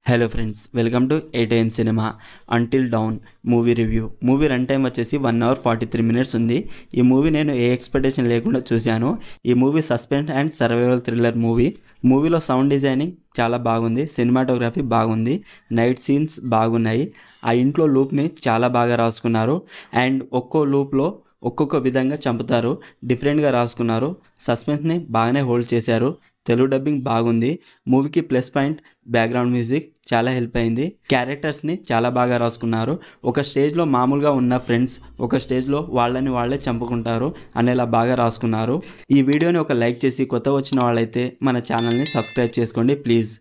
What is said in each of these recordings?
Hello friends, welcome to ATM cinema until down movie review. Movie run time వచ్చేసి 1 hour 43 minutes ఉంది. ఈ movie నేను ఏ expectation లేకుండా చూశాను. ఈ movie suspense and survival thriller movie. మూవీలో సౌండ్ డిజైనింగ్ చాలా బాగుంది, సినిమాటోగ్రఫీ బాగుంది, నైట్ సీన్స్ బాగున్నాయి. ఆ ఇంట్లో లూప్ని చాలా బాగా రాసుకున్నారు అండ్ ఒక్కో లూప్లో ఒక్కొక్క విధంగా చంపుతారు, డిఫరెంట్గా రాసుకున్నారు. సస్పెన్స్ని బాగానే హోల్డ్ చేశారు. తెలుగు డబ్బింగ్ బాగుంది. మూవీకి ప్లస్ పాయింట్ బ్యాక్గ్రౌండ్ మ్యూజిక్ చాలా హెల్ప్ అయింది. క్యారెక్టర్స్ని చాలా బాగా రాసుకున్నారు. ఒక స్టేజ్లో మామూలుగా ఉన్న ఫ్రెండ్స్ ఒక స్టేజ్లో వాళ్ళని వాళ్ళే చంపుకుంటారు అనేలా బాగా రాసుకున్నారు. ఈ వీడియోని ఒక లైక్ చేసి కొత్త వచ్చిన వాళ్ళైతే మన ఛానల్ని సబ్స్క్రైబ్ చేసుకోండి ప్లీజ్.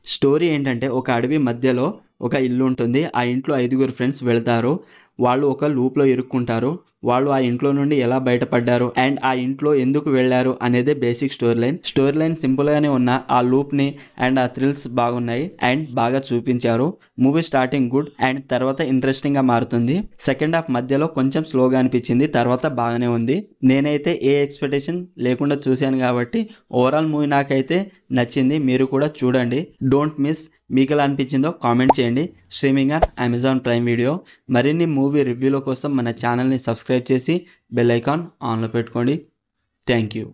స్టోరీ ఏంటంటే, ఒక అడవి మధ్యలో ఒక ఇల్లు ఉంటుంది. ఆ ఇంట్లో 5 ఫ్రెండ్స్ వెళ్తారు. వాళ్ళు ఒక లూప్లో ఇరుక్కుంటారు. వాళ్ళు ఆ ఇంట్లో నుండి ఎలా బయటపడ్డారు అండ్ ఆ ఇంట్లో ఎందుకు వెళ్ళారు అనేదే బేసిక్ స్టోరీ లైన్ సింపుల్గానే ఉన్న ఆ లూప్ని అండ్ ఆ థ్రిల్స్ బాగున్నాయి అండ్ బాగా చూపించారు. మూవీ స్టార్టింగ్ గుడ్ అండ్ తర్వాత ఇంట్రెస్టింగ్గా మారుతుంది. సెకండ్ హాఫ్ మధ్యలో కొంచెం స్లోగా అనిపించింది, తర్వాత బాగానే ఉంది. నేనైతే ఏ ఎక్స్పెక్టేషన్ లేకుండా చూశాను కాబట్టి ఓవరాల్ మూవీ నాకైతే నచ్చింది. మీరు కూడా చూడండి, డోంట్ మిస్. మీకు ఎలా అనిపించిందో కామెంట్ చేయండి. Streaming on Amazon prime video. మరిన్ని మూవీ రివ్యూల కోసం మన ఛానల్ని సబ్స్క్రైబ్ చేసి బెల్ ఐకాన్ ఆన్లో పెట్టుకోండి. Thank you.